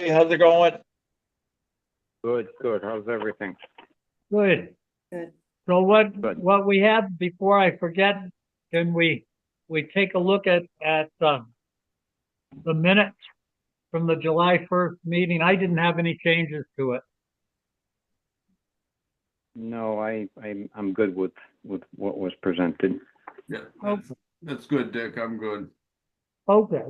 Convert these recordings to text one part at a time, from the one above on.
Tracy, how's it going? Good, good. How's everything? Good. Good. So Good. what we have, before I forget, can we take a look at the minutes from the July 1st meeting? I didn't have any changes to it. No, I'm good with what was presented. Yeah, Okay. that's good, Dick. I'm good. Okay.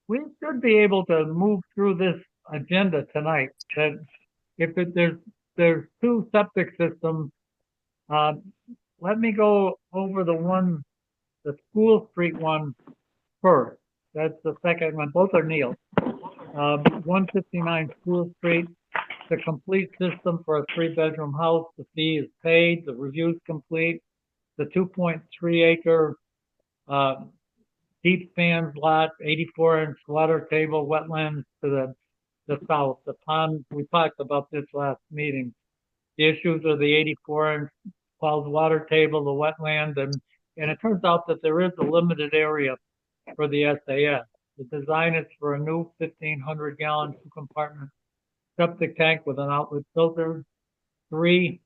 We should be able to move through this agenda tonight. That there's two septic systems. Let me go over the School Street one first. That's the second one. Both are Neil. 159 School Street, the complete system for a 3-bedroom house. The fee is paid. The review's complete. The 2.3 acre deep spans lot, 84-inch water table, wetlands to the south. The pond, we talked about this last meeting. The issues are the 84-inch Paul's water table, the wetland, and it turns out that there is a limited area for the SAS. The design is for a new 1,500-gallon 2-compartment septic tank with an outlet filter, 3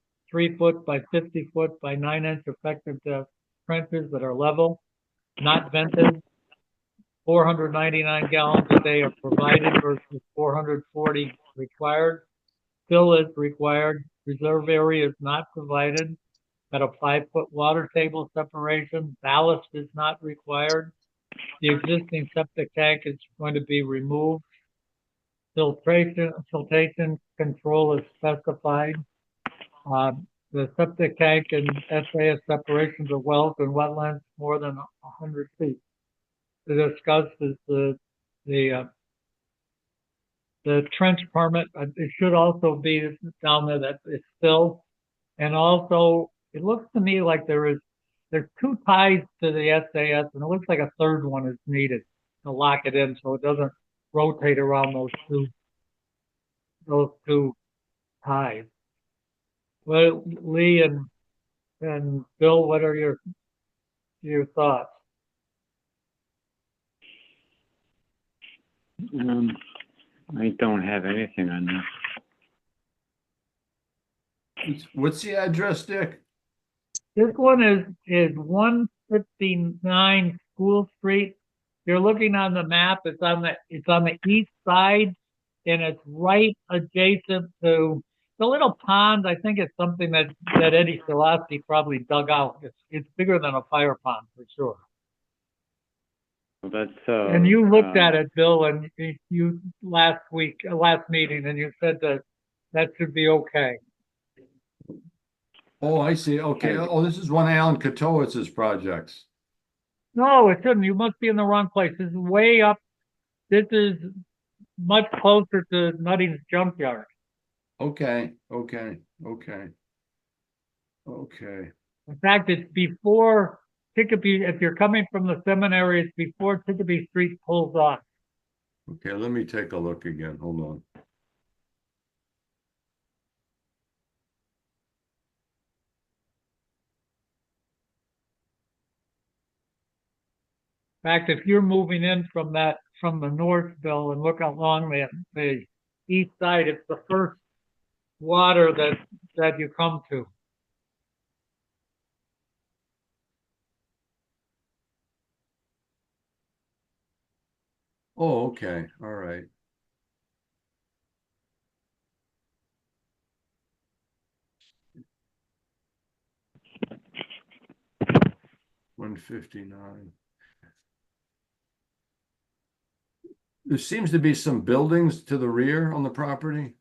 foot by 50 foot by 9-inch effective depth trenches that are level, not vented. 499 gallons a day are provided versus 440 required. Fill is required. Reserve area is not provided. At a 5-foot water table separation, ballast is not required. The existing septic tank is going to be removed. Filtration control is specified. The septic tank and SAS separations of wells and wetlands more than 100 feet. To discuss is the trench permit. It should also be down there that it's still, and also it looks to me like there's 2 ties to the SAS, and it looks like a third one is needed to lock it in so it doesn't rotate around those two ties. Well, Lee and Bill, what are your thoughts? I don't have anything on that. What's the address, Dick? This one is 159 School Street. You're looking on the map. It's on the east side, and it's right adjacent to the little pond. I think it's something that Eddie Selassie probably dug out. It's bigger than a fire pond for sure. Well, that's And you looked at it, Bill, and you last meeting, and you said that should be okay. Oh, I see. Okay. Oh, this is one of Alan Katowitz's projects. No, it shouldn't. You must be in the wrong place. This is way up. This is much closer to Nutting's junkyard. Okay. Okay. Okay. Okay. In fact, it's before Chicopee. If you're coming from the seminary, it's before Chicopee Street pulls off. Okay. Let me take a look again. Hold on. In fact, if you're moving in from the north, Bill, and look along the east side, it's the first water that you come to. Oh, okay. All right. $159. There seems to be some buildings to the rear on the property.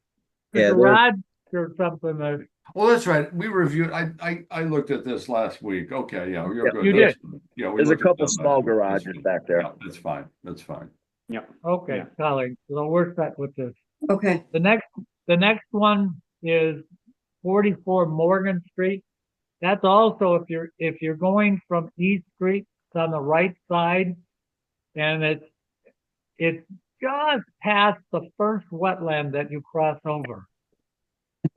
The Yeah, garage or something that Oh, that's right. We reviewed, I looked at this last week. Okay, yeah, you're Yeah, good. you That's- did. Yeah. we There's a looked at couple that small last week. That's garages fine. back there. Yeah, that's fine. That's fine. okay, Yeah. Colleen. So we're set with this. Okay. The next one is 44 Morgan Street. That's also if you're going from East Street, it's on the right side, and it's just past the first wetland that you cross over.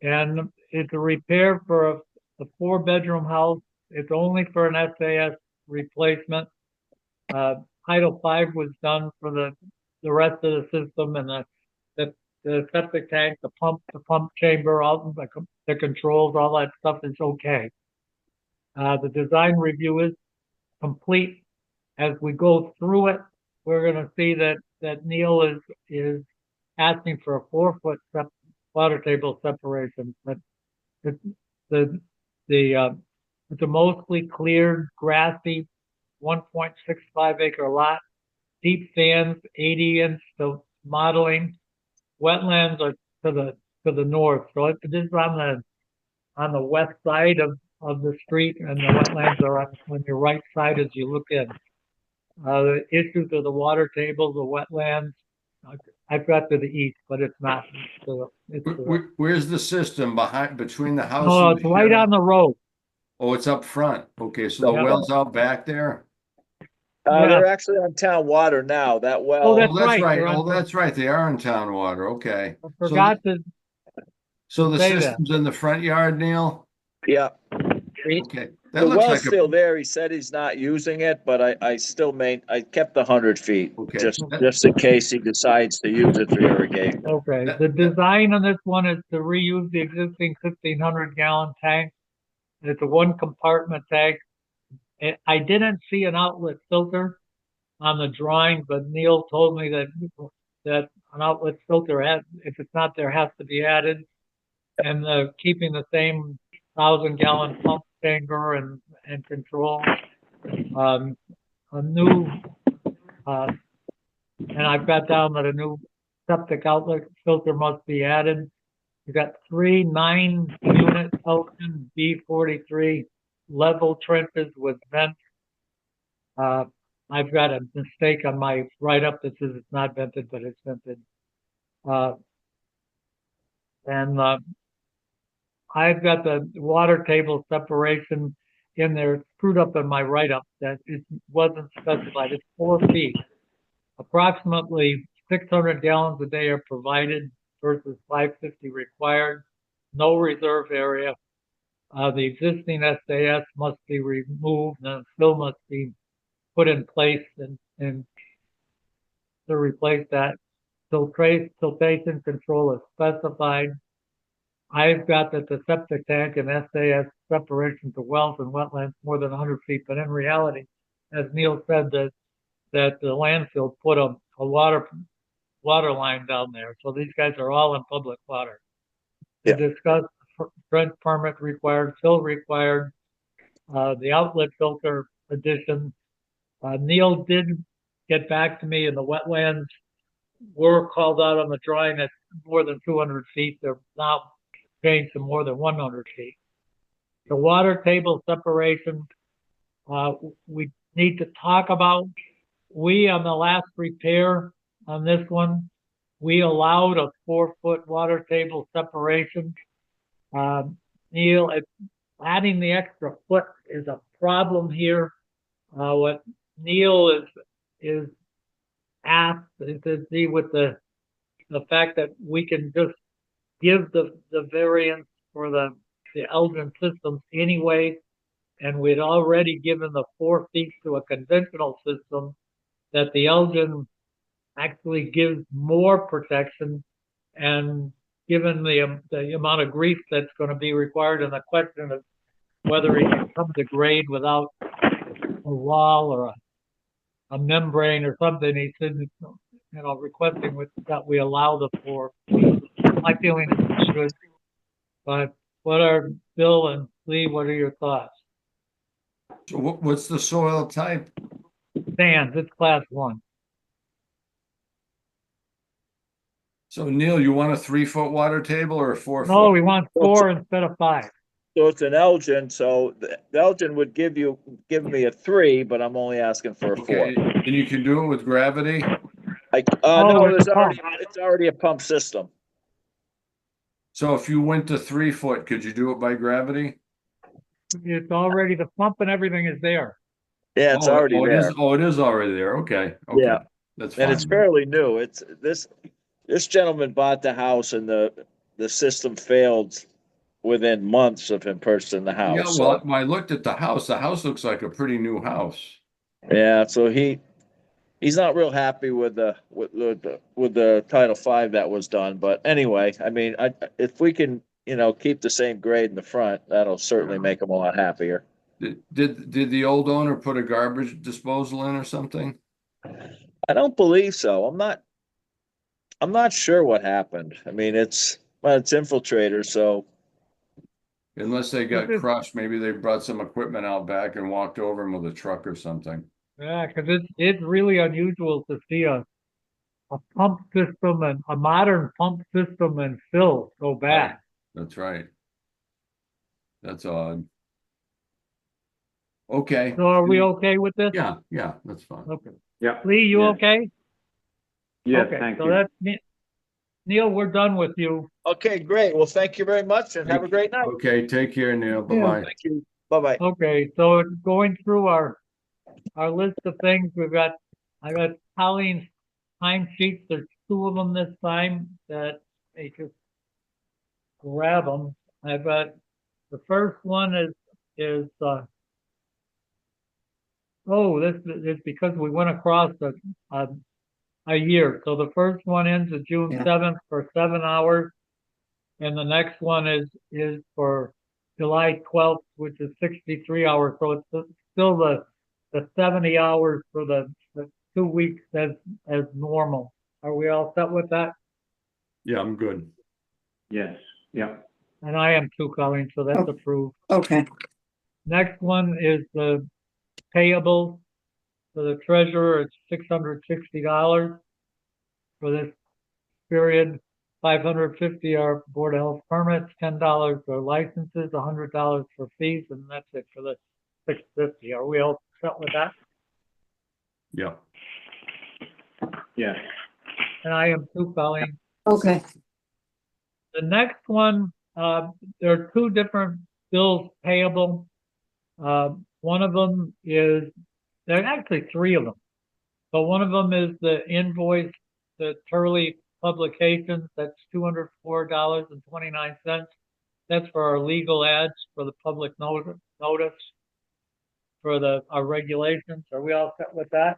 And it's a repair for a 4-bedroom house. It's only for an SAS replacement. Title V was done for the rest of the system, and the the septic tank, the pump chamber, all the controls, all that stuff is okay. The design review is complete. As we go through it, we're going to see that Neil is asking for a 4-foot water table separation, but it's it's a mostly cleared, grassy, 1.65 acre lot, deep fans, 80-inch, so modeling. Wetlands are to the north, so it is on the west side of the street, and the wetlands are on your right side as you look in. The issues of the water table, the wetlands, I've got to the east, but it's not. Where's the system between the house? No, and it's the right shed? on the road. Oh, it's up front. Okay, so the Yeah. well's out back there? Yeah. They're actually on town water now. That well. that's Oh, that's right. right. They're on- Oh, that's right. They are in town water. Okay. I forgot to So the say that. system's in the front yard, Neil? Yeah, Okay. That the looks well's like a, still there. He said he's not using it, but I still I kept 100 feet. Okay. Just in case he decides to use it for irrigation. Okay, That- the design on this one is to reuse the existing 1,500-gallon tank. It's a 1-compartment tank. I didn't see an outlet filter on the drawing, but Neil told me that an outlet filter, if it's not there, has to be added. And keeping the same 1,000-gallon pump chamber and control. A new, and I've got down that a new septic outlet filter must be added. You've got 3 9-unit Elton B43 level trenches with vents. I've got a mistake on my write-up that says it's not vented, but it's vented. And I've got the water table separation in there. It's screwed up in my write-up that it wasn't specified. It's 4 feet. Approximately 600 gallons a day are provided versus 550 required. No reserve area. The existing SAS must be removed and fill must be put in place and to replace that. Filtration control is specified. I've got that the septic tank and SAS separation to wells and wetlands more than 100 feet, but in reality, as Neil said, that the landfill put a water line down there. So these guys are all in public water. To discuss trench permit required, fill required, the outlet filter addition. Neil did get back to me, and the wetlands were called out on the drawing at more than 200 feet. They're now changed to more than 100 feet. The water table separation, we need to talk about. We, on the last repair on this one, we allowed a 4-foot water table separation. Neil, adding the extra foot is a problem here. What Neil is asked is to see with the fact that we can just give the variance for the Elgin systems anyway, and we'd already given the 4 feet to a conventional system, that the Elgin actually gives more protection, and given the amount of grief that's going to be required, and the question of whether he can come to grade without a wall or a membrane or something, he said, requesting that we allow the 4 feet. My feeling is good, but what are Bill and Lee? What are your thoughts? So what's the soil type? Sands, it's class 1. So Neil, you want a 3-foot water table or a 4-foot? No, we want 4 instead of 5. So it's an Elgin. So the Elgin would give me a 3, but I'm only asking for a 4. Okay, and you can do it with gravity? No, it's a pump. it's already a pump system. So if you went to 3-foot, could you do it by gravity? It's already, the pump and everything is there. Yeah, it's already it there. it is already there. Okay. Yeah. That's fine. And it's fairly new. It's this gentleman bought the house, and the system failed within months of him purchasing the house. Yeah, well, I looked at the house. The house looks like a pretty new house. Yeah, so he he's not real happy with the Title V that was done. But anyway, I mean, if we can, keep the same grade in the front, that'll certainly make him a lot happier. Did the old owner put a garbage disposal in or something? I don't believe so. I'm not sure what happened. I mean, it's infiltrator, so Unless they got This is- crushed, maybe they brought some equipment out back and walked over them with a truck or something. Yeah, because it's really unusual to see a pump system and a modern pump system and fill so bad. That's right. That's odd. Okay. So are we okay with this? Yeah, that's fine. Okay. Yeah. Lee, you Yes. okay? Yes, Okay, thank so you. that's Neil, we're done with you. okay, great. Well, thank you very much and have a great night. Okay, take care, Neil. Yeah. Bye-bye. Thank you. Bye-bye. Okay, so going through our list of things, I got Colleen's time sheets. There's two of them this time that they just grab them. I've got, the first one is this is because we went across a year. So the first one ends of June Yeah. 7th for 7 hours. And the next one is for July 12th, which is 63 hours. So it's still the 70 hours for the 2 weeks as normal. Are we all set with that? Yeah, I'm good. Yes, yeah, And I am too, Colleen, so that's Oh. approved. Okay, Next one is the payable for the treasurer. It's $660 for this period. 550 are Board of Health permits, $10 for licenses, $100 for fees, and that's it for the 650. Are we all set with that? Yeah. yes, And I am too, Colleen. okay, The next one, there are two different bills payable. One of them there are actually three of them. So one of them is the invoice, the Turley Publications, that's $204.29. That's for our legal ads for the public notice for our regulations. Are we all set with that?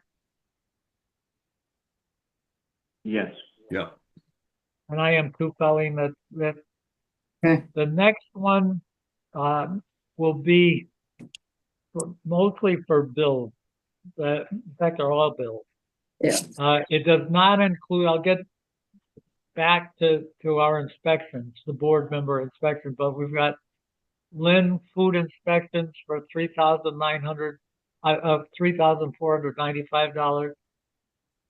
yes, Yeah. And I am too, Colleen. That Okay. The next one will be mostly for bills. In fact, they're all bills. yeah, It does not include. I'll get back to our inspections, the board member inspection, but we've got Lynn food inspections for $3,495.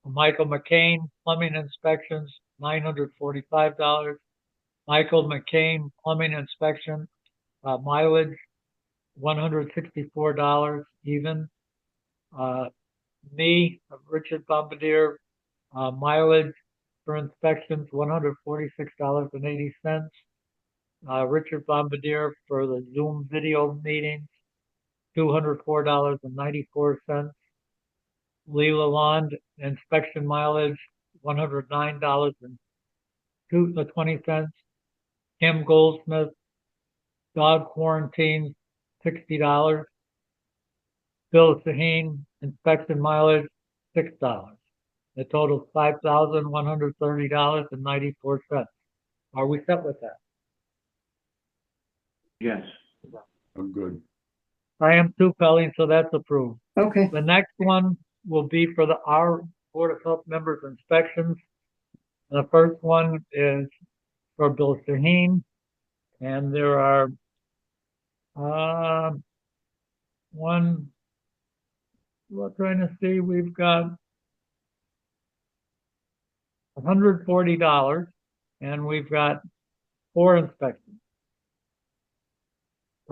Michael McCain plumbing inspections, $945. Michael McCain plumbing inspection, mileage, $164 even. Me, Richard Bombardier, mileage for inspections, $146.80. Richard Bombardier for the Zoom video meetings, $204.94. Lee Lalonde inspection mileage, $109.20. Kim Goldsmith, dog quarantines, $60. Bill Shaheen, inspection mileage, $6. The total is $5,130.94. Are we set with that? yes, I'm good. I am too, Colleen, so that's approved. okay, The next one will be for our Board of Health members inspections. The first one is for Bill Shaheen, and there are we're trying to see, we've got $140, and we've got 4 inspections.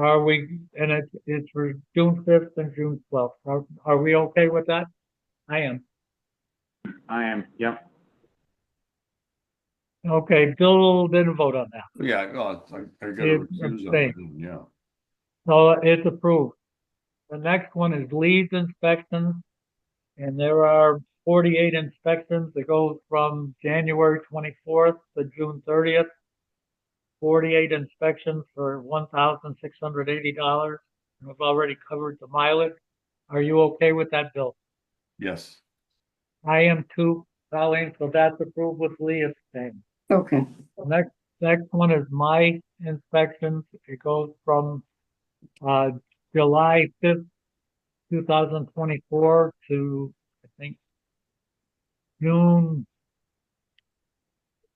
And it's for June 5th and June 12th. Are we okay with that? I am. I am, yeah, Okay, Bill didn't vote on that. Yeah, oh, I got You to recuse on abstain. that one, yeah. So it's approved. The next one is Leeds inspections, and there are 48 inspections that go from January 24th to June 30th. 48 inspections for $1,680. We've already covered the mileage. Are you okay with that, Bill? Yes. I am too, Colleen, so that's approved with Lee abstaining. Okay, Next one is my inspections. It goes from, July 5th, 2024 to, I think, June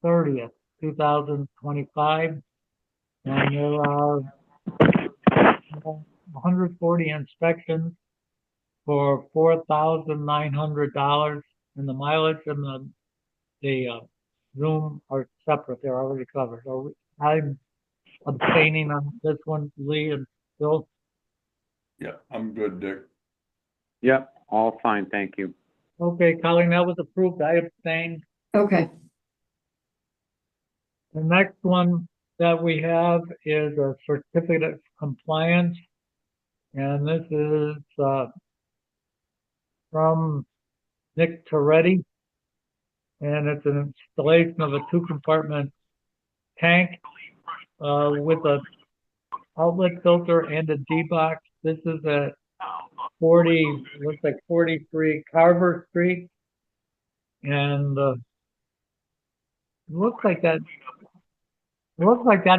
30th, 2025. And there are 140 inspections for $4,900, and the mileage and the Zoom are separate. They're already covered. I'm abstaining on this one, Lee and Bill. Yeah, I'm good, Dick. Yep, all fine, thank you. Okay, Colleen, that was approved. I abstained. okay, The next one that we have is a certificate of compliance. And this is, from Nick Toretti. And it's an installation of a 2-compartment tank, with a outlet filter and a D-box. This is at 40, looks like 43 Carver Street. And, it looks like that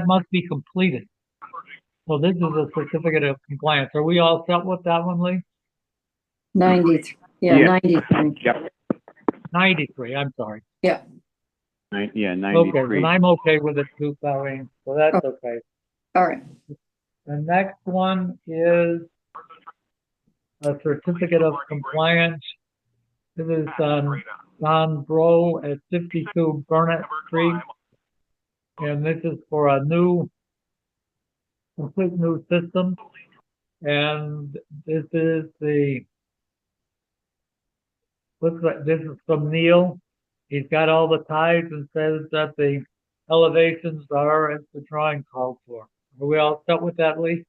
must be completed. So this is a certificate of compliance. Are we all set with that one, Lee? 90, yeah, Yeah. 93. Yep, 93, I'm sorry. yeah, Okay, 93. then I'm okay with it too, Colleen, so that's okay. All right, The next one is a certificate of compliance. This is Don Bro at 52 Burnett Street. And this is for a complete new system. And this is looks like this is from Neil. He's got all the ties and says that the elevations are as the drawing called for. Are we all set with that, Lee?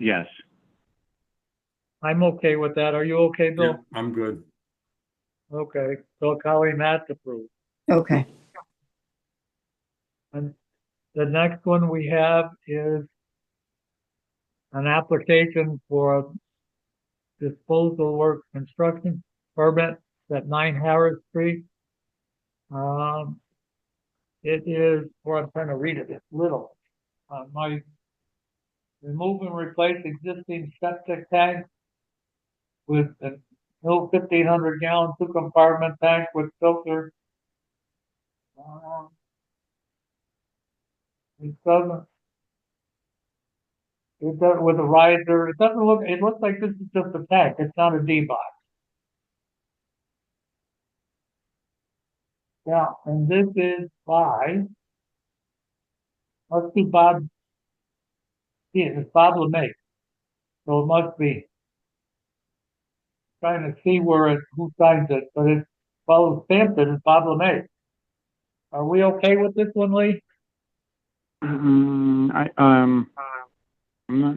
Yes, I'm okay with that. Are you okay, Yeah, Bill? I'm good. Okay, so Colleen, that's approved. okay, And the next one we have is an application for a disposal work construction permit at 9 Harris Street. It is, or I'm trying to read it, it's little. My remove and replace existing septic tank with a new 1,500 gallon 2-compartment tank with filter. It doesn't, with a riser, it looks like this is just a tank, it's not a D-box. Yeah, and this is must be Bob, yeah, it's Bob LeMay. So it must be. Trying to see who signs it, but it's, well, stamped it, it's Bob LeMay. Are we okay with this one, Lee? I'm not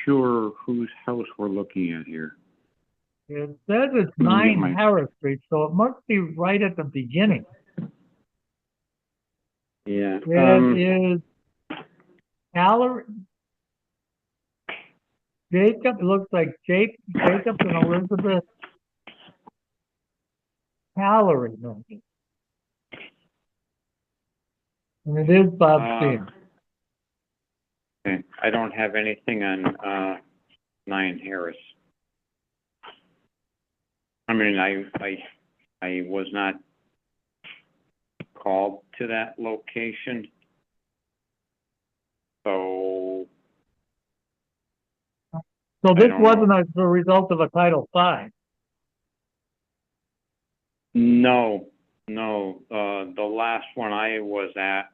sure whose house we're looking at here. It says it's Let me get 9 my- Harris Street, so it must be right at the beginning. Yeah, It is Jacob, it looks like Jacob and Elizabeth Hallery, no. And it is Bob Steen. okay, I don't have anything on, 9 Harris. I mean, I was not called to that location. So, So this don't wasn't know. the result of a Title V. no, the last one I was at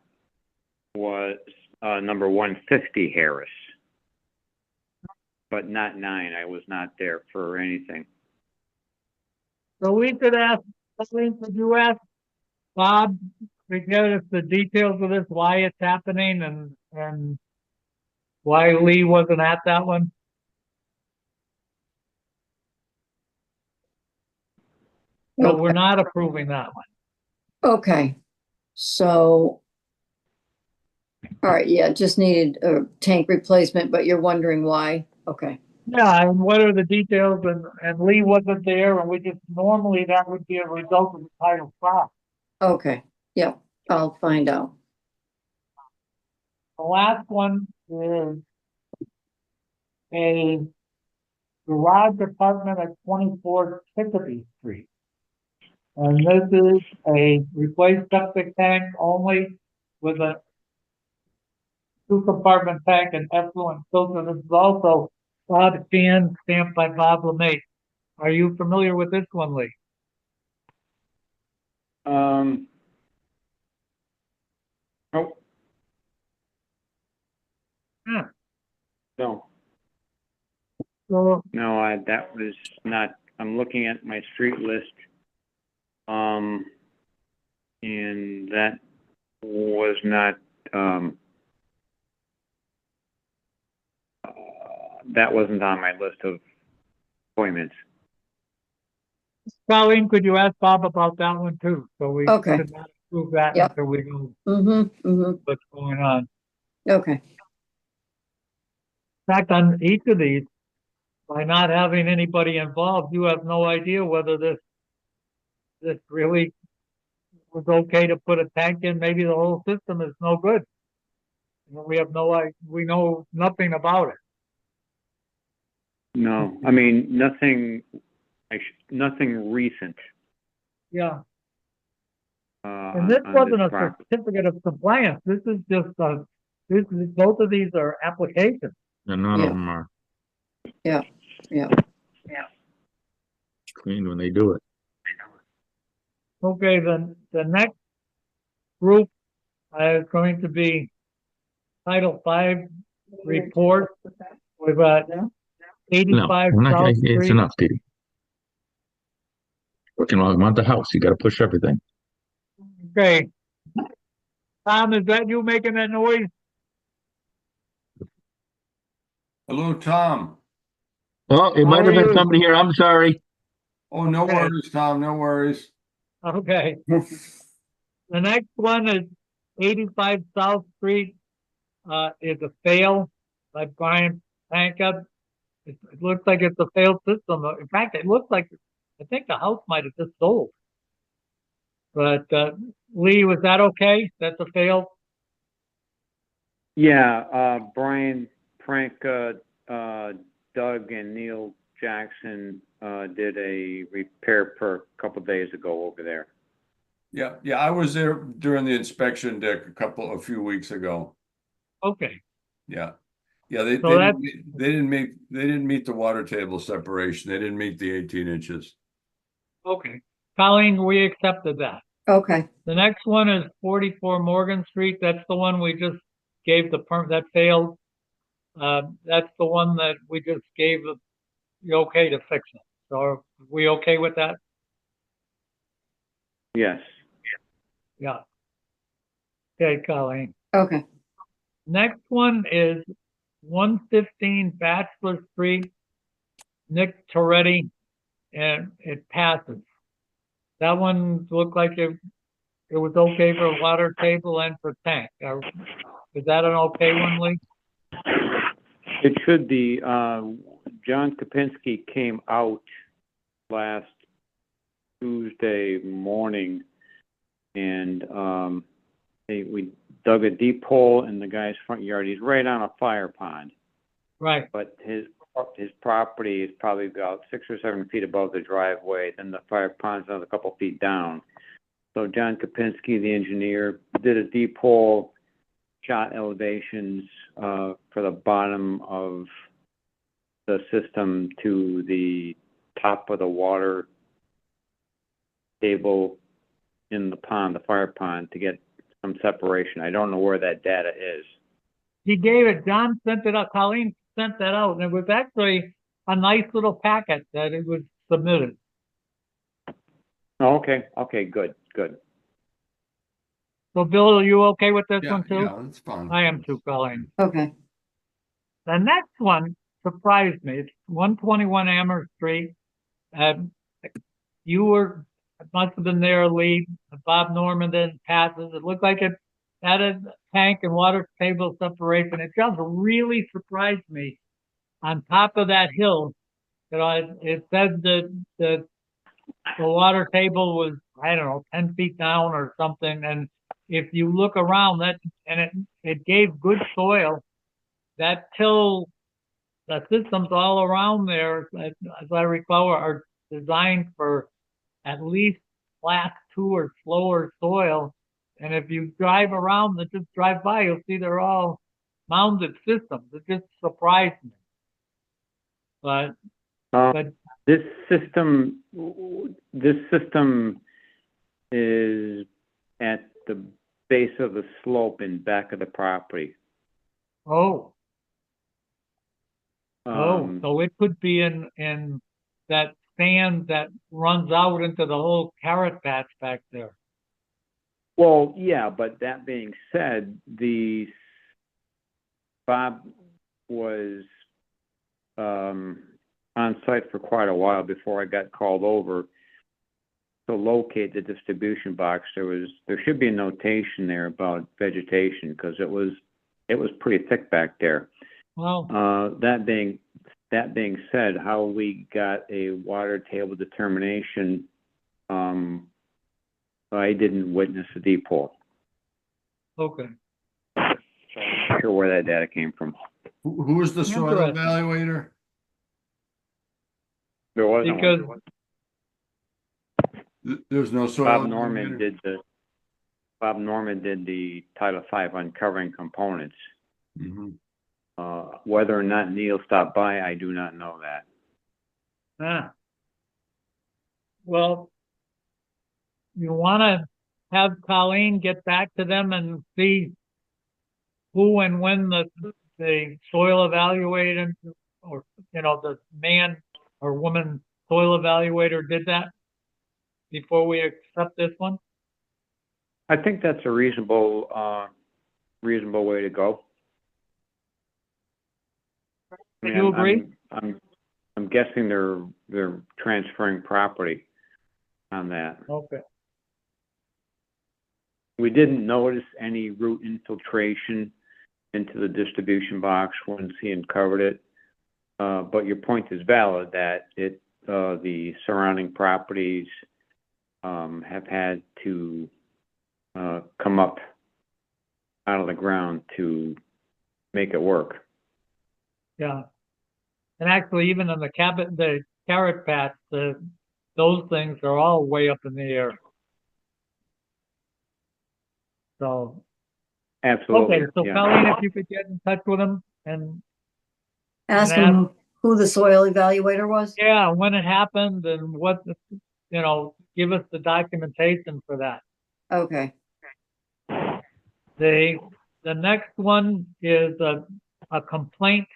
was, number 150 Harris. But not 9, I was not there for anything. So we could ask, Kathleen, could you ask Bob to give us the details of this, why it's happening and why Lee wasn't at that one? So we're not approving that one. okay. So, all right, yeah, just needed a tank replacement, but you're wondering why? Okay, Yeah, and what are the details? And Lee wasn't there, and we just, normally that would be a result of the Title V. Okay, yep, I'll find out. The last one is a garage apartment at 24 Chicopee Street. And this is a replaced septic tank only with a two-compartment tank and effluent filter. This is also Bob Can, stamped by Bob LeMay. Are you familiar with this one, Lee? Oh, Yeah. no, So, no, that was not, I'm looking at my street list. And that was not, that wasn't on my list of appointments. Colleen, could you ask Bob about that one too? So we Okay. should not approve that Yep. until we know Mm-hmm, what's going on. okay, In fact, on each of these, by not having anybody involved, you have no idea whether this really was okay to put a tank in. Maybe the whole system is no good. We have we know nothing about it. No, I mean, nothing, nothing recent. Yeah. Uh, And this on wasn't a property. certificate of compliance. This is just both of these are applications. And none Yeah. of them are yeah. cleaned when they do it. Okay, then the next group is going to be Title V report. We've got No, 85 I'm not, South it's Street. enough, Petey. Working while I'm at the house, you gotta push everything. Okay. Tom, is that you making that noise? Hello, Tom. Oh, it How might are have been you? somebody here, I'm sorry. Oh, no Okay. worries, Tom, no worries. Okay. The next one is 85 South Street, is a fail by Brian Panka. It looks like it's a failed system. In fact, it looks like, I think the house might have just sold. But, Lee, was that okay? That's a fail? Yeah, Brian Prank, Doug and Neil Jackson, did a repair a couple days ago over there. Yeah, I was there during the inspection, Dick, a few weeks ago. Okay. Yeah. Yeah, they So didn't meet the water table separation. They didn't meet the 18 inches. Okay. Colleen, we accepted that. Okay, The next one is 44 Morgan Street. That's the one we just gave that failed. That's the one that we just gave the okay to fix it. So are we okay with that? Yes. Yeah. Okay, Colleen. okay, Next one is 115 Bachelor Street, Nick Toretti, and it passes. That one looked like it was okay for water table and for tank. Is that an okay one, Lee? It should be, John Kopinski came out last Tuesday morning and, we dug a deep hole in the guy's front yard. He's right on a fire pond, Right. but his property is probably about 6 or 7 feet above the driveway. Then the fire pond's another couple feet down. So John Kopinski, the engineer, did a deep hole, shot elevations, for the bottom of the system to the top of the water table in the pond, the fire pond, to get some separation. I don't know where that data is. He gave it, John sent it out, Colleen sent that out, and it was actually a nice little packet that it was submitted. Oh, okay, good. So Bill, are you okay with this Yeah, one too? yeah, that's fine. I am too, Colleen. okay, The next one surprised me. It's 121 Amherst Street. It must have been there, Lee. Bob Norman then passes. It looked like it had a tank and water table separation. It just really surprised me on top of that hill, it said that the water table was, I don't know, 10 feet down or something. And if you look around it gave good soil, that till the systems all around there, as I recall, are designed for at least class 2 or slower soil. And if you drive around, just drive by, you'll see they're all mounded systems. It just surprised me. But, Um, but this system is at the base of the slope in back of the property. oh, Um, so it could be in that sand that runs out into the whole carrot patch back there. well, yeah, but that being said, Bob was on site for quite a while before I got called over to locate the distribution box. There should be a notation there about vegetation because it was pretty thick back there. Well, That being said, how we got a water table determination, I didn't witness a deep hole. okay. So I'm not sure where that data came from. Who was the soil Interesting. evaluator? There wasn't Because one. There's no soil. Bob Norman did the Title V uncovering components. Mhm. Whether or not Neil stopped by, I do not know that. well, you want to have Colleen get back to them and see who and when the soil evaluator or, the man or woman soil evaluator did that before we accept this one? I think that's a reasonable way to go. I mean, You agree? I'm guessing they're transferring property on that. Okay. We didn't notice any root infiltration into the distribution box once he uncovered it. But your point is valid that the surrounding properties have had to come up out of the ground to make it work. Yeah. And actually, even in the carrot patch, those things are all way up in the air. So, Absolutely. okay, so yeah. Colleen, if you could get in touch with them and Ask And him who the soil evaluator was? yeah, when it happened and give us the documentation for that. Okay, The next one is a complaint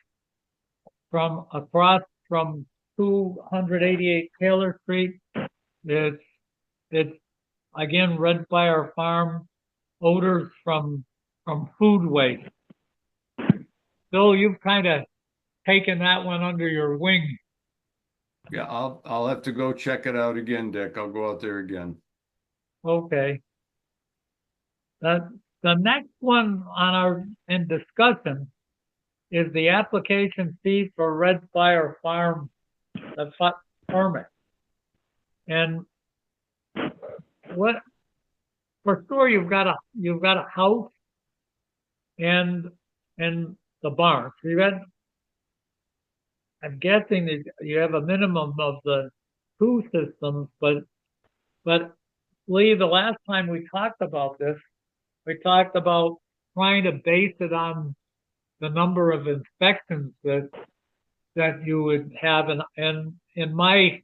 from across from 288 Taylor Street. It's again Red Fire Farm, odors from food waste. Bill, you've kind of taken that one under your wing. Yeah, I'll have to go check it out again, Dick. I'll go out there again. Okay. The next one on our in discussion is the application fee for Red Fire Farm, the permit. And for sure you've got a house and the barn. So I'm guessing that you have a minimum of the two systems, but Lee, the last time we talked about this, we talked about trying to base it on the number of inspections that you would have. And in my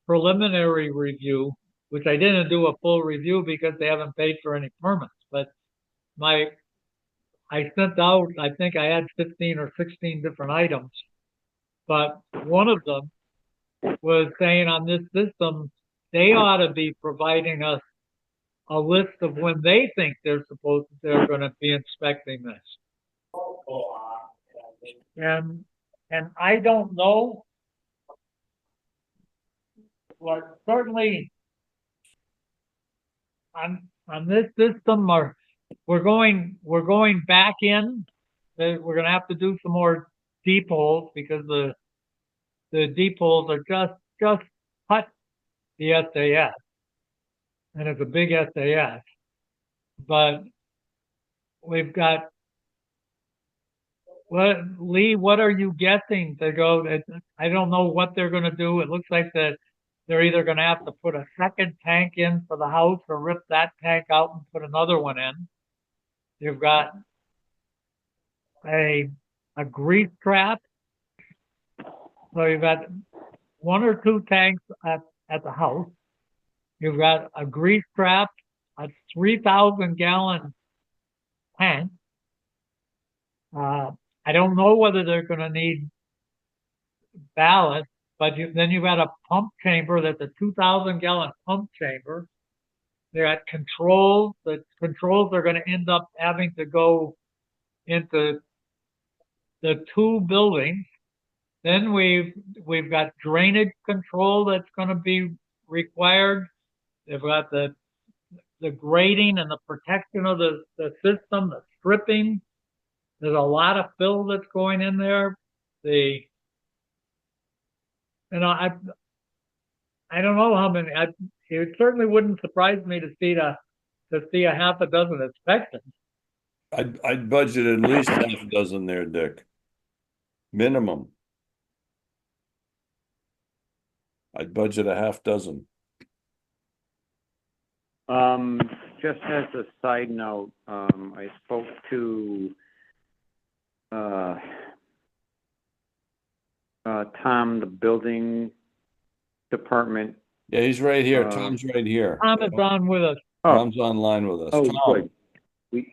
preliminary review, which I didn't do a full review because they haven't paid for any permits, but I sent out, I think I had 15 or 16 different items, but one of them was saying on this system, they ought to be providing us a list of when they think they're going to be inspecting this. And I don't know, but certainly on this system, we're going back in. We're going to have to do some more deep holes because the deep holes are just cut the SAS. And it's a big SAS. But we've got, Lee, what are you guessing to go? I don't know what they're going to do. It looks like that they're either going to have to put a second tank in for the house or rip that tank out and put another one in. You've got a grease trap. So you've got one or two tanks at the house. You've got a grease trap, a 3,000 gallon tank. I don't know whether they're going to need ballast, but then you've got a pump chamber that's a 2,000 gallon pump chamber. They're at controls. The controls are going to end up having to go into the two buildings. Then we've got drainage control that's going to be required. They've got the grading and the protection of the system, the stripping. There's a lot of fill that's going in there. I don't know how many. It certainly wouldn't surprise me to see a half a dozen inspections. I'd budget at least half a dozen there, Dick. Minimum. I'd budget a half dozen. Just as a side note, I spoke to Tom, the building department. Yeah, he's right here. Tom's right here. Tom is on with us. Tom's online with us. Oh, Tom. good.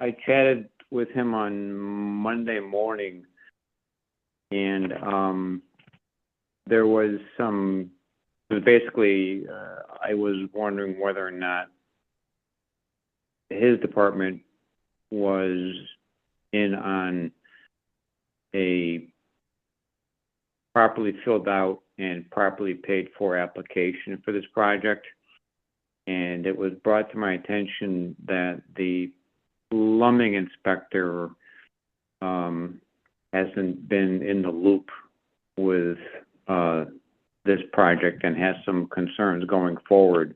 I chatted with him on Monday morning, and there was basically, I was wondering whether or not his department was in on a properly filled out and properly paid for application for this project. And it was brought to my attention that the plumbing inspector hasn't been in the loop with this project and has some concerns going forward.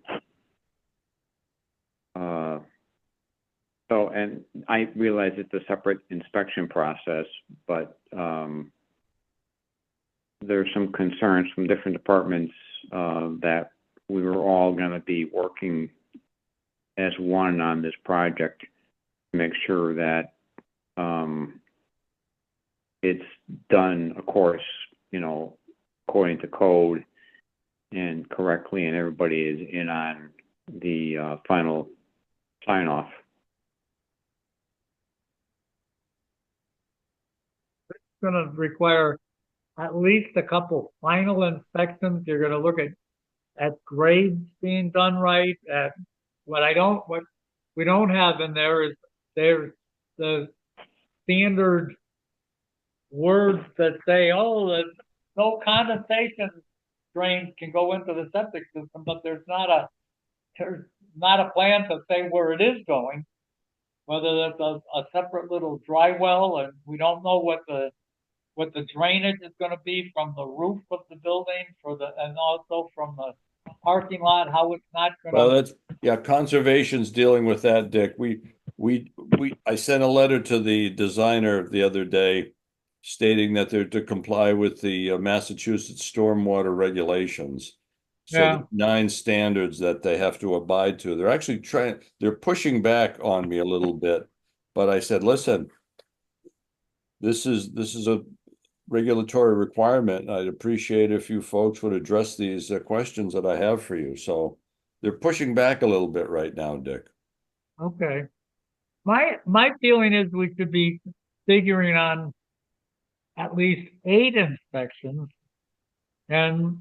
And I realize it's a separate inspection process, but there's some concerns from different departments that we were all going to be working as one on this project to make sure that it's done, of course, according to code and correctly, and everybody is in on the final sign-off. It's going to require at least a couple final inspections. You're going to look at grades being done right. What we don't have in there is there's the standard words that say, no condensation drains can go into the septic system, but there's not a plan to say where it is going, whether that's a separate little dry well, and we don't know what the drainage is going to be from the roof of the building and also from the parking lot, how it's not going to. Conservation's dealing with that, Dick. I sent a letter to the designer the other day stating that they're to comply with the Massachusetts stormwater regulations. So Yeah. 9 standards that they have to abide to. They're actually they're pushing back on me a little bit, but I said, listen, this is a regulatory requirement. I'd appreciate if you folks would address these questions that I have for you. So they're pushing back a little bit right now, Dick. Okay. My feeling is we should be figuring on at least 8 inspections, and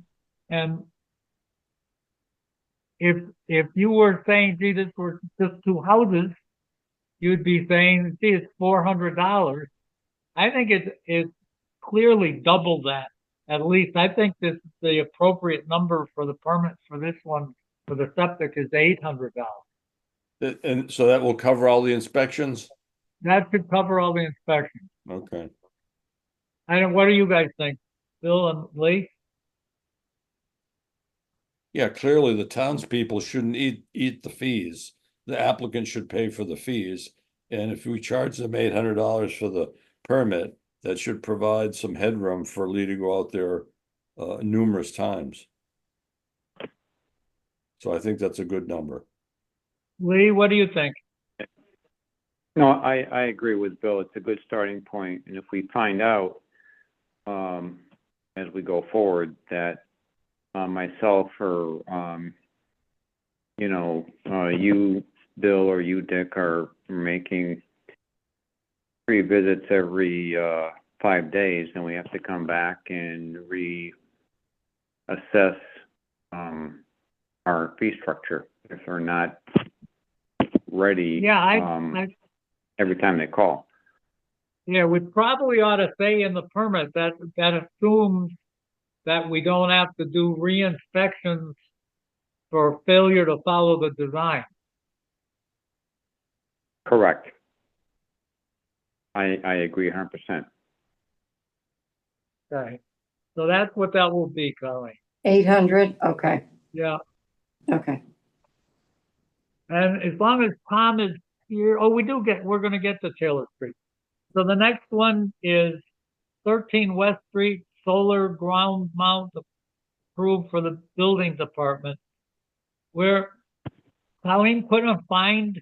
if you were saying, gee, this were just 2 houses, you'd be saying, gee, it's $400. I think it's clearly double that. At least I think this is the appropriate number for the permit for this one, for the septic, is $800. And so that will cover all the inspections? That should cover all the inspections. Okay. what do you guys think? Bill and Lee? Yeah, clearly the townspeople shouldn't eat the fees. The applicant should pay for the fees. And if we charge them $800 for the permit, that should provide some headroom for Lee to go out there numerous times. So I think that's a good number. Lee, what do you think? No, I agree with Bill. It's a good starting point. And if we find out, as we go forward, that myself or, you, Bill, or you, Dick, are making 3 visits every 5 days, then we have to come back and reassess our fee structure if we're not ready Yeah, every time they call. yeah, we probably ought to say in the permit that assumes that we don't have to do re-inspections for failure to follow the design. Correct. I agree 100%. Okay. So that's what that will be, Colleen. 800, okay, Yeah. okay. And as long as Tom is here, we're gonna get to Taylor Street. So the next one is 13 West Street, solar ground mount approved for the building department. Where Colleen couldn't find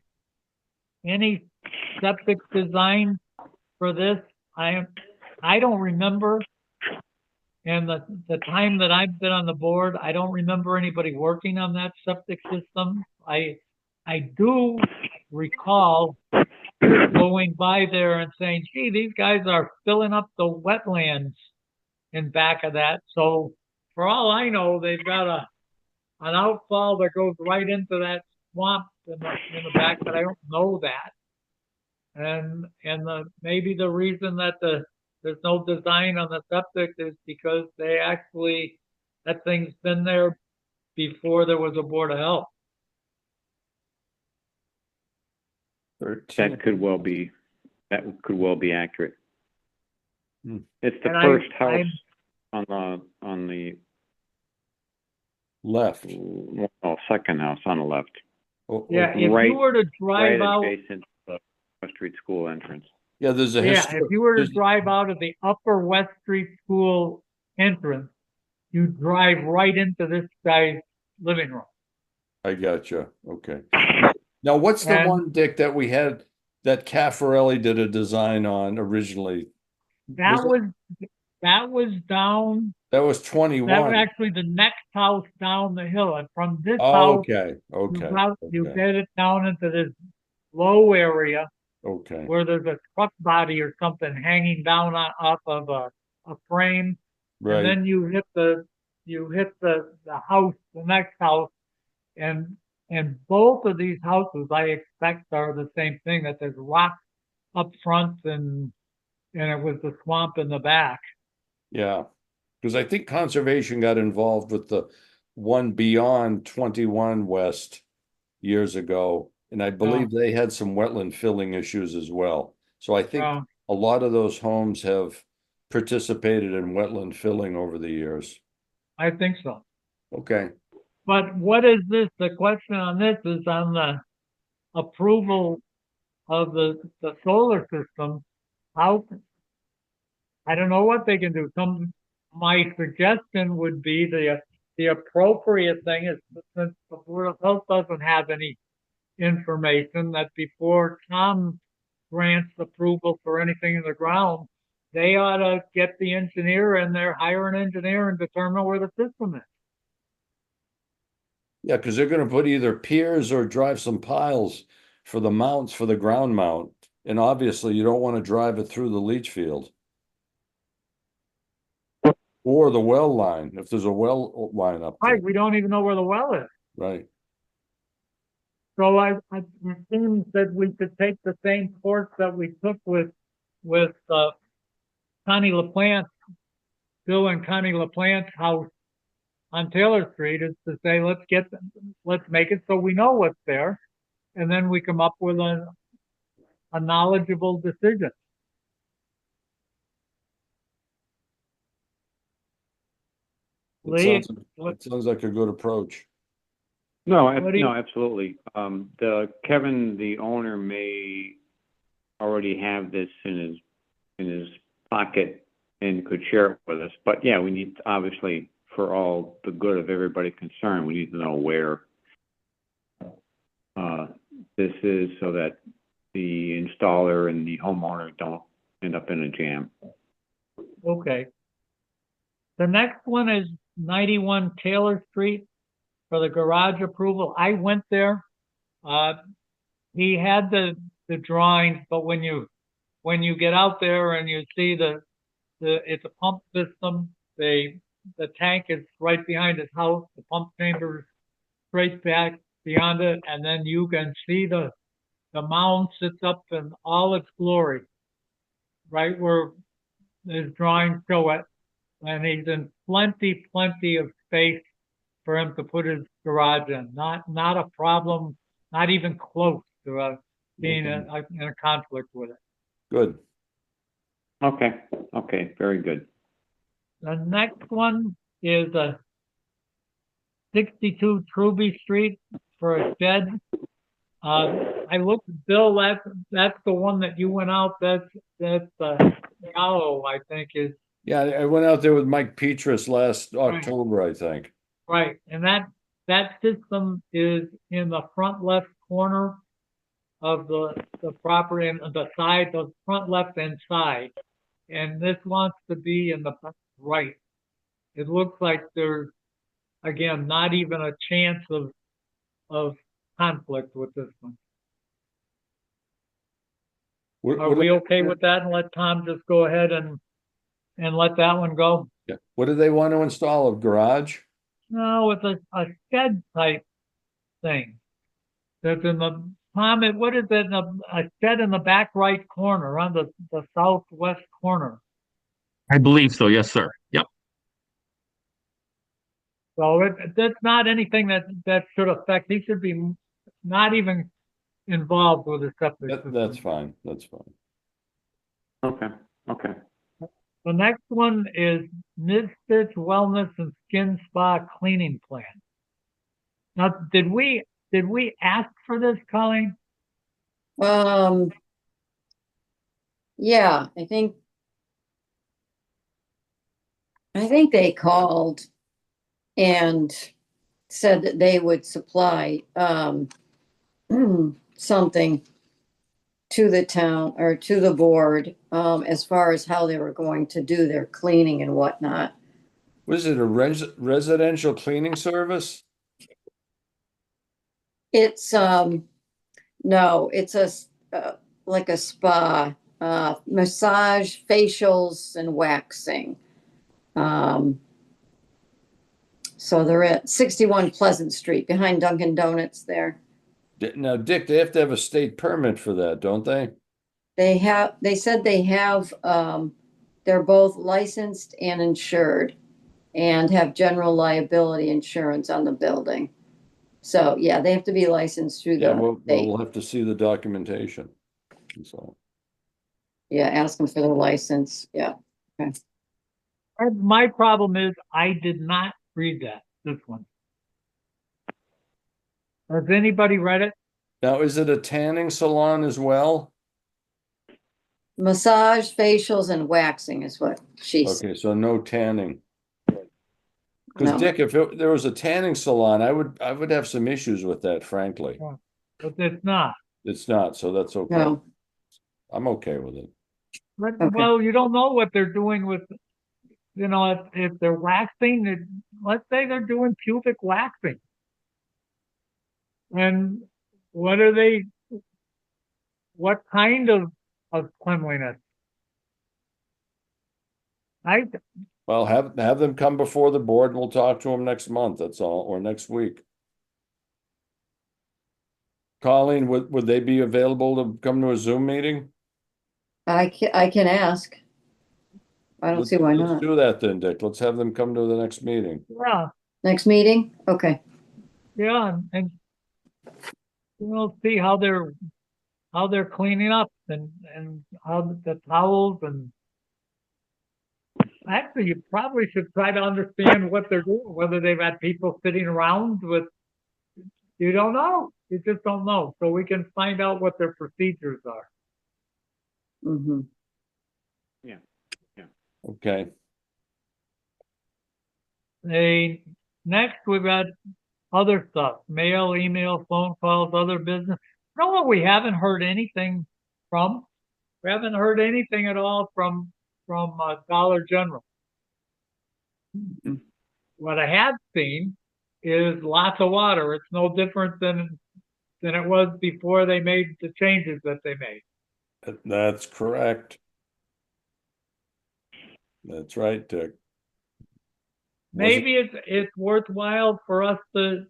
any septic design for this. I don't remember. And the time that I've been on the board, I don't remember anybody working on that septic system. I do recall going by there and saying, gee, these guys are filling up the wetlands in back of that. So for all I know, they've got an outfall that goes right into that swamp in the back, but I don't know that. And maybe the reason that there's no design on the septic is because that thing's been there before there was a Board of Health. 13. That could well be accurate. Hmm. It's the And first house on the Left. second house on the left, Yeah, if right- you were to drive right out, adjacent to the West Street School entrance. Yeah, there's a yeah, if you were to there's- drive out of the Upper West Street School entrance, you drive right into this guy's living room. I got you. Okay. Now, what's the And- one, Dick, that we had that Caffarelli did a design on originally? That was down. That was That was 21. actually the next house down the hill, and from this Oh, house, okay, okay, you okay, get it down into this low area okay. where there's a truck body or something hanging down off of a frame, and Right. then you hit the house, the next house, and both of these houses I expect are the same thing, that there's rock up front and it was the swamp in the back. Yeah, because I think conservation got involved with the one beyond 21 West years ago. And I believe they had some wetland filling issues as well. So I think Uh, a lot of those homes have participated in wetland filling over the years. I think so. Okay, But what is this? The question on this is on the approval of the solar system. How, I don't know what they can do. My suggestion would be the appropriate thing is, since the Board of Health doesn't have any information, that before Tom grants approval for anything in the ground, they ought to get the engineer in there, hire an engineer and determine where the system is. yeah, because they're gonna put either piers or drive some piles for the mounts, for the ground mount. And obviously you don't want to drive it through the leach field. Or the well line, if there's a well line up there, Right, we don't even know where the well is. right? So it seems that we could take the same course that we took with Connie LaPlante, Bill and Connie LaPlante's house on Taylor Street, is to say, let's make it so we know what's there, and then we come up with a knowledgeable decision. Lee, It sounds like a good approach. No, What do you- no, absolutely. Kevin, the owner, may already have this in his pocket and could share it with us. But yeah, we need, obviously, for all the good of everybody concerned, we need to know where this is so that the installer and the homeowner don't end up in a jam. Okay. The next one is 91 Taylor Street for the garage approval. I went there. He had the drawings, but when you get out there and you see it's a pump system, the tank is right behind his house, the pump chamber is straight back beyond it, and then you can see the mound sits up in all its glory, right where his drawings show it, and he's in plenty of space for him to put his garage in. Not a problem, not even close to being in a conflict with it. Good. Okay, very good. The next one is 62 Truby Street for a shed. I looked, Bill, that's the one that you went out, that's Yellow, I think is, Yeah, I went out there with Mike Petrus last October, I think. right, and that system is in the front left corner of the property, and the front left hand side. And this wants to be in the right. It looks like there's, again, not even a chance of conflict with this one. Are we okay with that and let Tom just go ahead and let that one go? Yeah. What do they want to install? A garage? No, it's a shed type thing. That's in the, Tom, what is it? A shed in the back right corner, on the southwest corner. I believe so. Yes, sir. Yep. So that's not anything that should affect, he should be not even involved with the septic system. That's fine. That's fine. Okay. The next one is Misfits Wellness and Skin Spa Cleaning Plan. Now, did we ask for this, Colleen? Yeah, I think they called and said that they would supply, something to the town or to the board, as far as how they were going to do their cleaning and whatnot. Was it a residential cleaning service? It's, no, it's like a spa, massage, facials and waxing. So they're at 61 Pleasant Street behind Dunkin' Donuts there. Now, Dick, they have to have a state permit for that, don't they? They said they have, they're both licensed and insured and have general liability insurance on the building. So, yeah, they have to be licensed through Yeah, the state. we'll have to see the documentation. So, Yeah, ask them for their license. Yeah. My problem is I did not read this one. Has anybody read it? now, is it a tanning salon as well? Massage, facials and waxing is what she said. Okay, so no tanning. Because No. Dick, if there was a tanning salon, I would have some issues with that, frankly. But it's not. It's not, so that's okay. No. I'm okay with it. But, Okay. well, you don't know what they're doing with, if they're waxing, let's say they're doing pubic waxing. And what kind of cleanliness? Well, have them come before the board and we'll talk to them next month, that's all, or next week. Colleen, would they be available to come to a Zoom meeting? I can ask. I don't see why Let's not. do that then, Dick. Let's have them come to the next meeting. Yeah, Next meeting? Okay. yeah, and see how they're cleaning up and how the towels and Actually, you probably should try to understand what they're doing, whether they've had people sitting around with, you don't know. You just don't know. So we can find out what their procedures are. Mhm. Okay, Next, we've got other stuff, mail, email, phone calls, other business. You know what we haven't heard anything from? We haven't heard anything at all from Dollar General. Mhm. What I have seen is lots of water. It's no different than it was before they made the changes that they made. that's correct. That's right, Dick. Was it- Maybe it's worthwhile for us to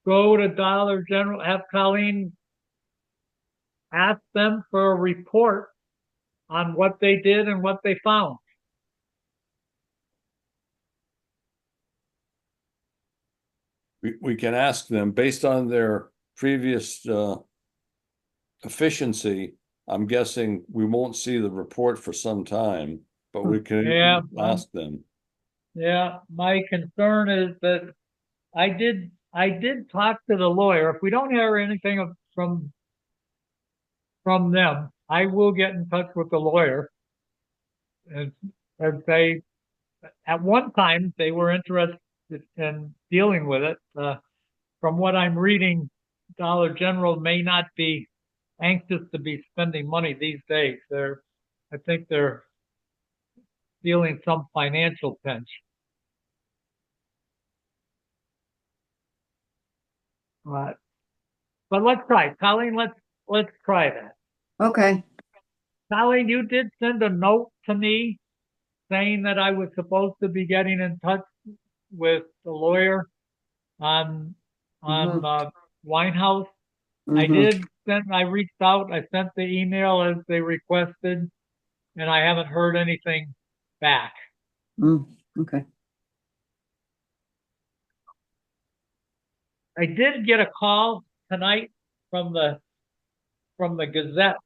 go to Dollar General, have Colleen ask them for a report on what they did and what they found. we can ask them based on their previous efficiency. I'm guessing we won't see the report for some time, but we can Yeah, ask them. yeah. My concern is that I did talk to the lawyer. If we don't hear anything from them, I will get in touch with the lawyer and say at one time they were interested in dealing with it. From what I'm reading, Dollar General may not be anxious to be spending money these days. I think they're feeling some financial pinch. But let's try, Colleen. Let's try that. Okay. Colleen, you did send a note to me saying that I was supposed to be getting in touch with the lawyer on Mhm. Winehouse. I Mhm. did send. I reached out. I sent the email as they requested, and I haven't heard anything back. Okay. I did get a call tonight from the Gazette.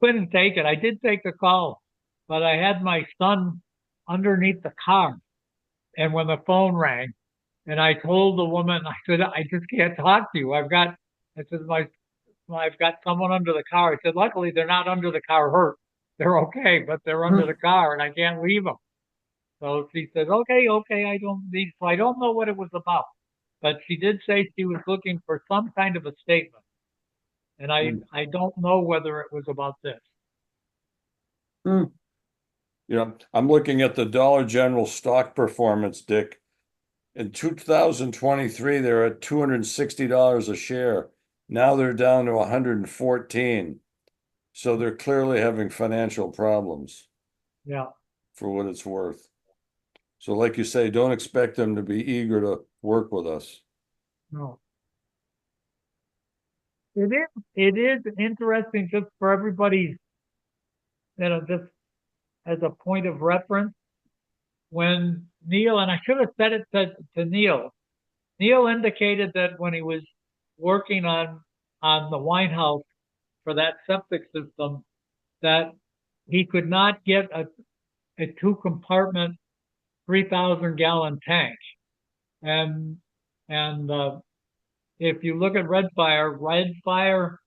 Couldn't take it. I did take the call, but I had my son underneath the car, and when the phone rang, and I told the woman, I said, I just can't talk to you. I said, I've got someone under the car. I said, luckily they're not under the car hurt. They're okay, but they're under the car, and I can't leave them. So she said, okay, I don't need. So I don't know what it was about, but she did say she was looking for some kind of a statement. And I don't know whether it was about this. Mm. I'm looking at the Dollar General stock performance, Dick. In 2023, they're at $260 a share. Now they're down to 114. So they're clearly having financial problems Yeah, for what it's worth. So like you say, don't expect them to be eager to work with us. no. It is interesting just for everybody's, just as a point of reference, when Neil, and I should have said it to Neil indicated that when he was working on the Winehouse for that septic system, that he could not get a two compartment 3,000 gallon tank. And if you look at Red Fire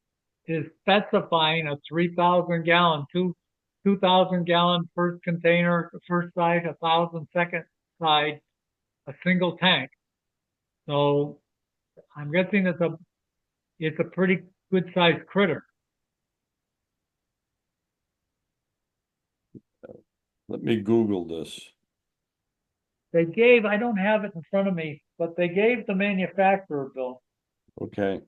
is specifying a 3,000 gallon, 2,000 gallon first container, first side, 1,000 second side, a single tank. So I'm guessing it's a pretty good sized critter. Let me Google this. I don't have it in front of me, but they gave the manufacturer, Bill. Okay.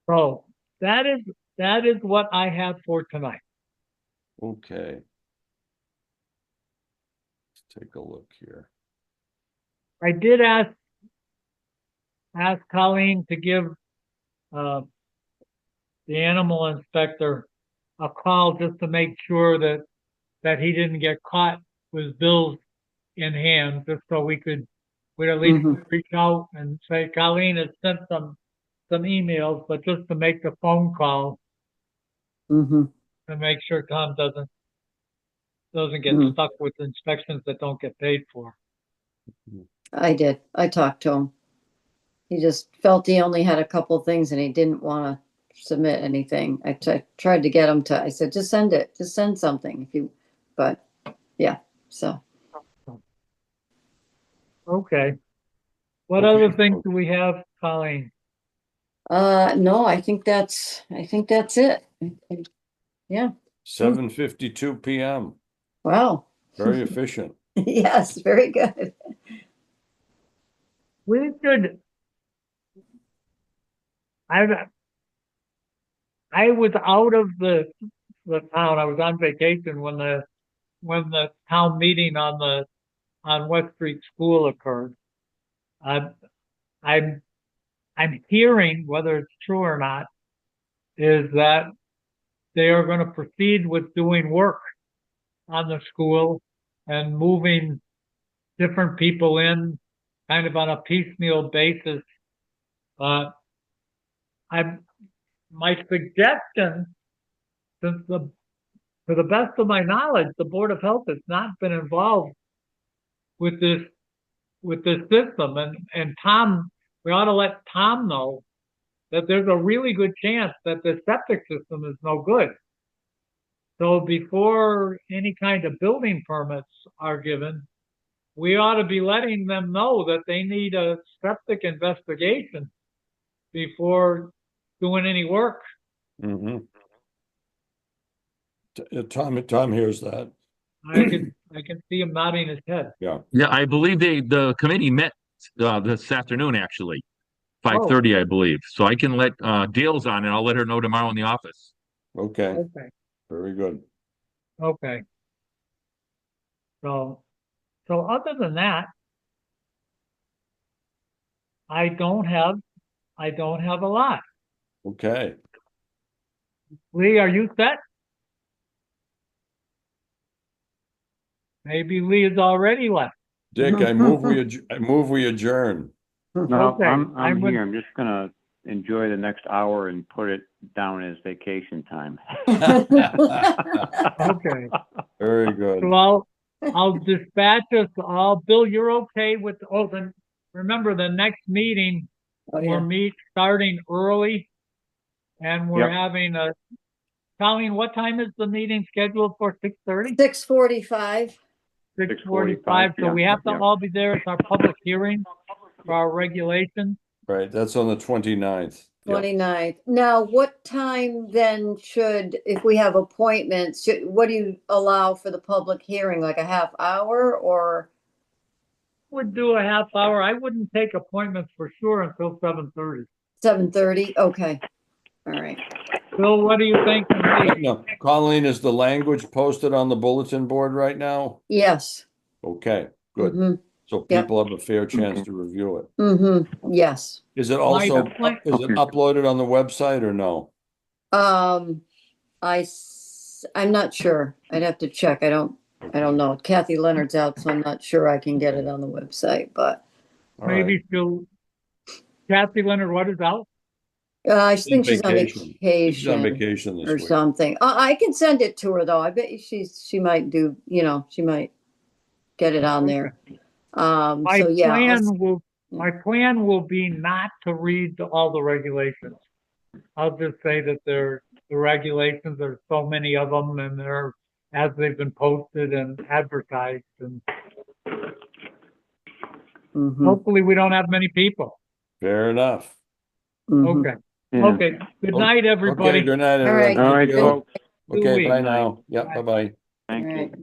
So that is what I have for tonight. Okay. Let's take a look here. I did ask Colleen to give uh, the animal inspector a call just to make sure that he didn't get caught with bills in hand, just so we'd at least Mhm. reach out and say, Colleen has sent some some emails, but just to make the phone call Mm-hmm. to make sure Tom doesn't get Mhm. stuck with inspections that don't get paid for. I did. I talked to him. He just felt he only had a couple things and he didn't want to submit anything. I tried to get him to, I said, just send it, just send something if you, but yeah, so. Okay. What Okay. other things do we have, Colleen? No, I think that's it. Yeah, 7:52 PM, wow. very efficient. Yes, very good. We should, I was out of the town. I was on vacation when the town meeting on West Street School occurred. I'm I'm hearing, whether it's true or not, is that they are going to proceed with doing work on the school and moving different people in kind of on a piecemeal basis. My suggestion, since to the best of my knowledge, the Board of Health has not been involved with this system, and Tom, we ought to let Tom know that there's a really good chance that the septic system is no good. So before any kind of building permits are given, we ought to be letting them know that they need a septic investigation before doing any work. Mhm. Tom hears that. I can see him nodding his head. Yeah, Yeah, I believe the committee met this afternoon, actually, 5:30, I believe. So I can let Dale's on, and I'll let her know tomorrow in the office. okay, Okay. very good. Okay. So other than that, I don't have a lot. Okay, Lee, are you set? Maybe Lee is already left. Dick, I move we adjourn. No, Okay, I'm I'm with- here. I'm just gonna enjoy the next hour and put it down as vacation time. Okay. Very good. So I'll dispatch us all. Bill, you're okay with, then remember the next meeting, Oh, we're yeah. starting early and we're Yep. having Colleen, what time is the meeting scheduled for? 6:30? 6:45. 6:45. So we have to yeah. all be there. It's our public hearing for our regulations. Right, that's on the 29th. Yep. 29th. Now, what time then if we have appointments, what do you allow for the public hearing? Like a half hour or? Would do a half hour. I wouldn't take appointments for sure until 7:30. 7:30? Okay. All right. Bill, what do you think? No, Colleen, is the language posted on the bulletin board right now? Yes. Okay, good. Mm-hmm. So Yep. people have a fair chance to review it. Mm-hmm. Yes. Is it also, Mike, is it uploaded on the website or no? I'm not sure. I'd have to check. I don't know. Kathy Leonard's out, so I'm not sure I can get it on the website, but All right. maybe she'll, Kathy Leonard, what is out? I think she's on Vacation. She's on vacation vacation this or week. something. I can send it to her though. I bet she might do, she might get it on there. My So yeah. my plan will be not to read all the regulations. I'll just say that the regulations, there's so many of them and they're as they've been posted and advertised, and Mhm, hopefully we don't have many people. Fair enough. mhm. Okay. Yeah. Okay. Good night, everybody. Okay, good night, All right. everyone. All right, Thank you. folks. Good Okay, week. bye now. Yep, bye-bye. Thank All you. right.